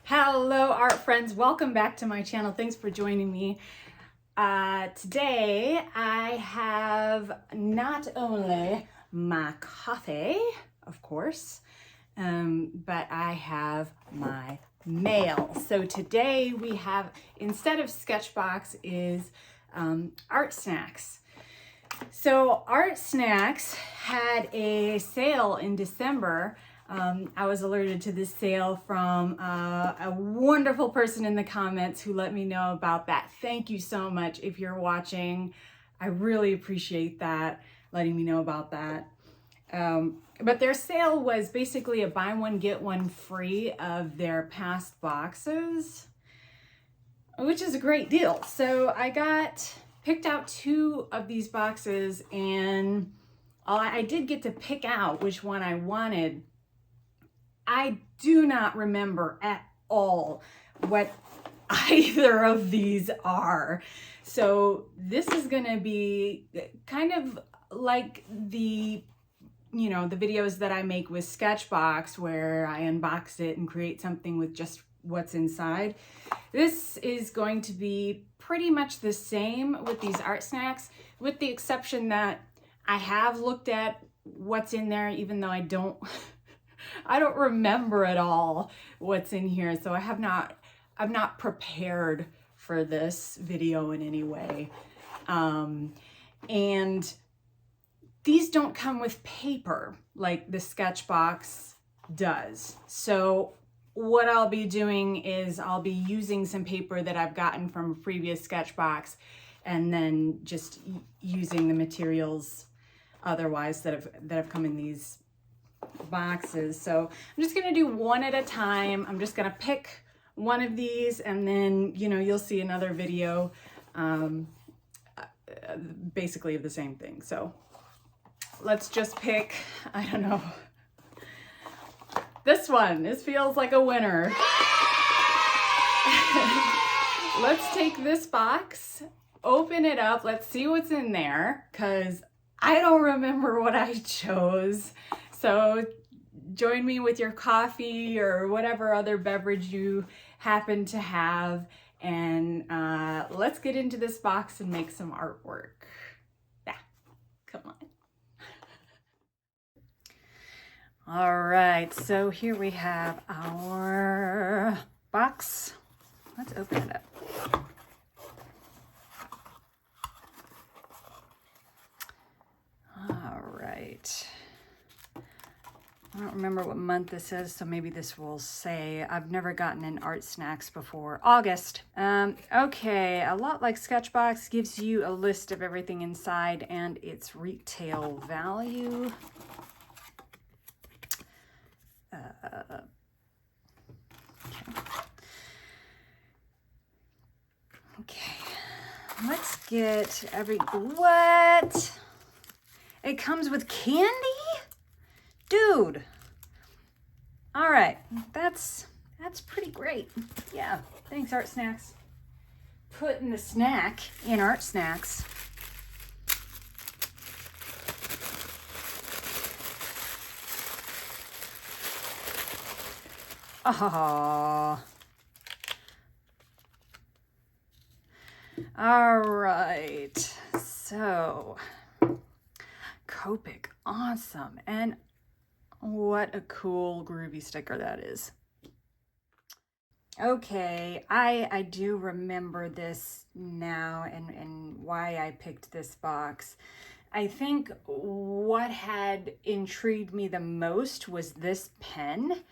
Hello art friends, welcome back to my channel. Thanks for joining me. Today I have not only my coffee, of course, but I have my mail. So today we have, instead of Sketchbox, is Art Snacks. So Art Snacks had a sale in December. I was alerted to this sale from a wonderful person in the comments who let me know about that. Thank you so much if you're watching. I really appreciate that, letting me know about that. But their sale was basically a buy one, get one free of their past boxes, which is a great deal. So I picked out 2 of these boxes, and I did get to pick out which one I wanted. I do not remember at all what either of these are. So this is gonna be kind of like the videos that I make with Sketchbox, where I unbox it and create something with just what's inside. This is going to be pretty much the same with these Art Snacks, with the exception that I have looked at what's in there, even though I don't remember at all what's in here. So I'm not prepared for this video in any way. And these don't come with paper like the Sketchbox does. So what I'll be doing is I'll be using some paper that I've gotten from a previous Sketchbox, and then just using the materials otherwise that have come in these boxes. So I'm just gonna do one at a time. I'm just gonna pick one of these, and then you'll see another video basically of the same thing. So let's just pick, I don't know, this one. This feels like a winner. Let's take this box, open it up, let's see what's in there, because I don't remember what I chose. So join me with your coffee or whatever other beverage you happen to have, and let's get into this box and make some artwork. Yeah, come on. All right, so here we have our box. Let's open it up. All right. I don't remember what month this is, so maybe this will say, I've never gotten an Art Snacks before. August. Okay, a lot like Sketchbox, gives you a list of everything inside and its retail value. Okay, let's get what? It comes with candy? Dude. All right, that's pretty great. Yeah, thanks Art Snacks. Putting the snack in Art Snacks. Oh. All right, so Copic, awesome. And what a cool groovy sticker that is. Okay, I do remember this now, and why I picked this box. I think what had intrigued me the most was this pen.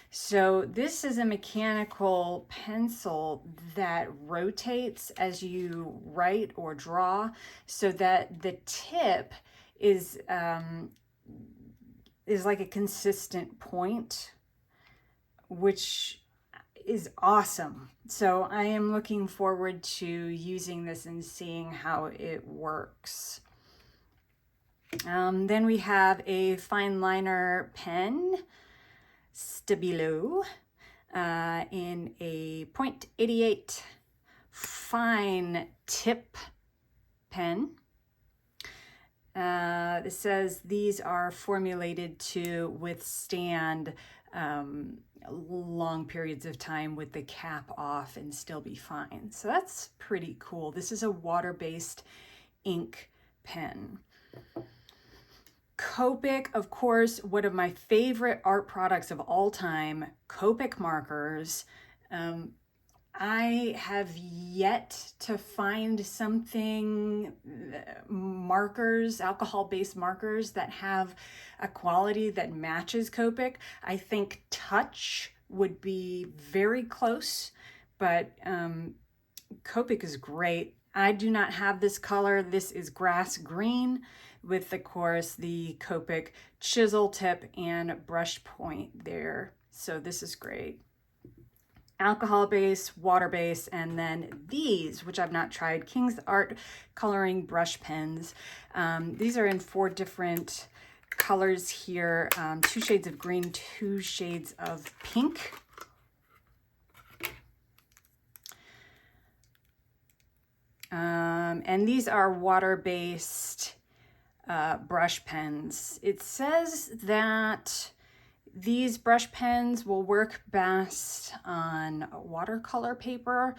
So this is a mechanical pencil that rotates as you write or draw, so that the tip is like a consistent point, which is awesome. So I am looking forward to using this and seeing how it works. Then we have a fine liner pen, Stabilo, in a .88 fine tip pen. It says these are formulated to withstand long periods of time with the cap off and still be fine. So that's pretty cool. This is a water-based ink pen. Copic, of course, one of my favorite art products of all time, Copic markers. I have yet to find something, markers, alcohol-based markers that have a quality that matches Copic. I think Touch would be very close, but Copic is great. I do not have this color. This is grass green with, of course, the Copic chisel tip and brush point there. So this is great. Alcohol base, water base, and then these, which I've not tried, King's Art coloring brush pens. These are in 4 different colors here, 2 shades of green, 2 shades of pink. And these are water-based brush pens. It says that these brush pens will work best on watercolor paper,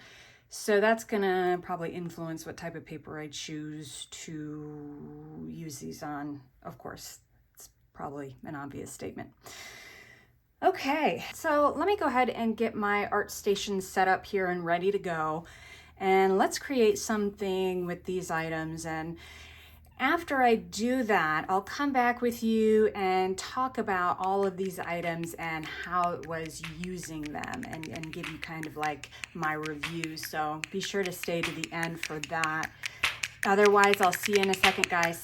so that's gonna probably influence what type of paper I choose to use these on. Of course, it's probably an obvious statement. Okay, so let me go ahead and get my art station set up here and ready to go, and let's create something with these items. And after I do that, I'll come back with you and talk about all of these items and how it was using them, and give you kind of like my review. So be sure to stay to the end for that. Otherwise, I'll see you in a second, guys.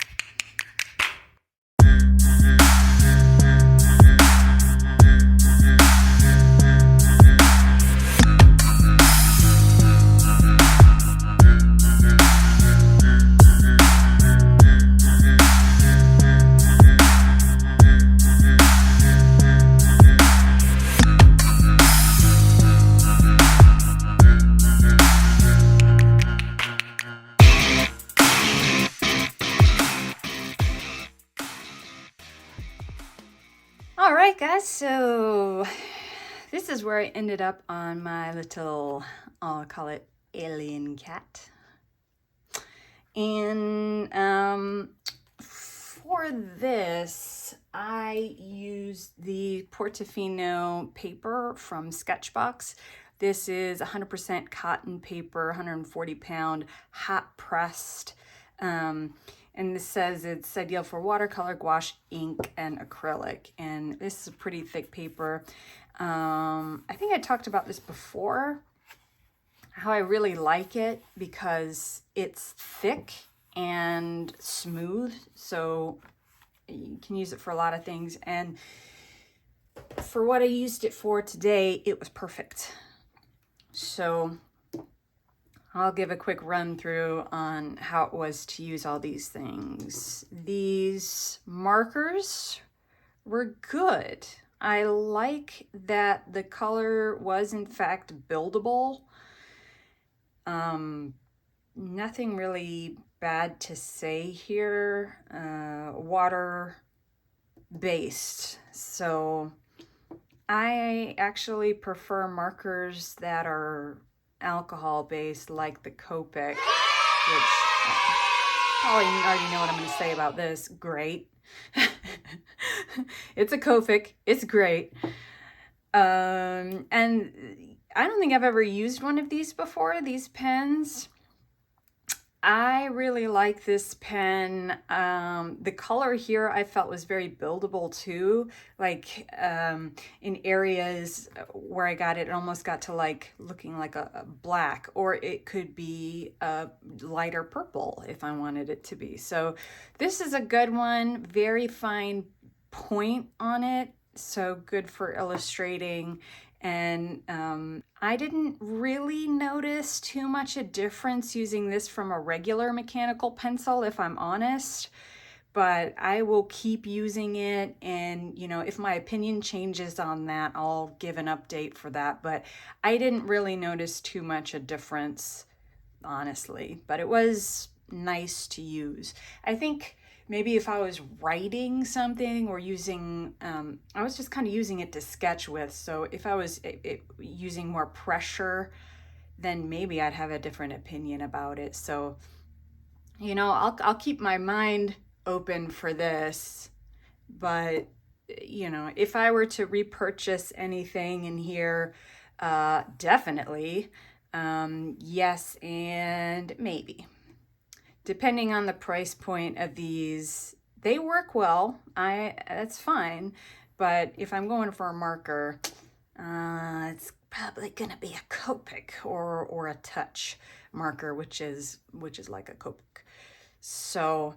All right, guys, so this is where I ended up on my little, I'll call it alien cat. And for this, I used the Portofino paper from Sketchbox. This is 100% cotton paper, 140 pound, hot pressed. And this says it's ideal for watercolor, gouache, ink, and acrylic. And this is a pretty thick paper. I think I talked about this before, how I really like it because it's thick and smooth. So you can use it for a lot of things. And for what I used it for today, it was perfect. So I'll give a quick run through on how it was to use all these things. These markers were good. I like that the color was in fact buildable. Nothing really bad to say here. Water based. So I actually prefer markers that are alcohol based, like the Copic, which probably already know what I'm going to say about this. Great. It's a Copic. It's great. And I don't think I've ever used one of these before, these pens. I really like this pen. The color here I felt was very buildable too. Like in areas where I got it, it almost got to like looking like a black, or it could be a lighter purple if I wanted it to be. So this is a good one, very fine point on it. So good for illustrating. And I didn't really notice too much a difference using this from a regular mechanical pencil, if I'm honest, but I will keep using it. And, you know, if my opinion changes on that, I'll give an update for that. But I didn't really notice too much a difference, honestly, but it was nice to use. I think maybe if I was writing something or using, I was just kind of using it to sketch with. So if I was using more pressure, then maybe I'd have a different opinion about it. So, you know, I'll keep my mind open for this, but you know, if I were to repurchase anything in here, definitely, yes, and maybe. Depending on the price point of these, they work well. That's fine, but if I'm going for a marker, it's probably gonna be a Copic or a Touch marker, which is like a Copic. So,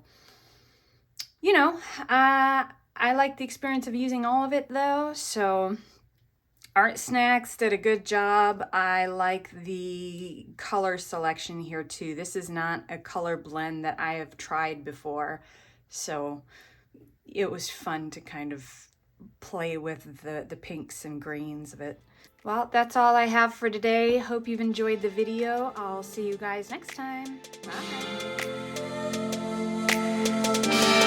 you know, I like the experience of using all of it though. So Art Snacks did a good job. I like the color selection here too. This is not a color blend that I have tried before. So it was fun to kind of play with the pinks and greens of it. Well, that's all I have for today. Hope you've enjoyed the video. I'll see you guys next time. Bye.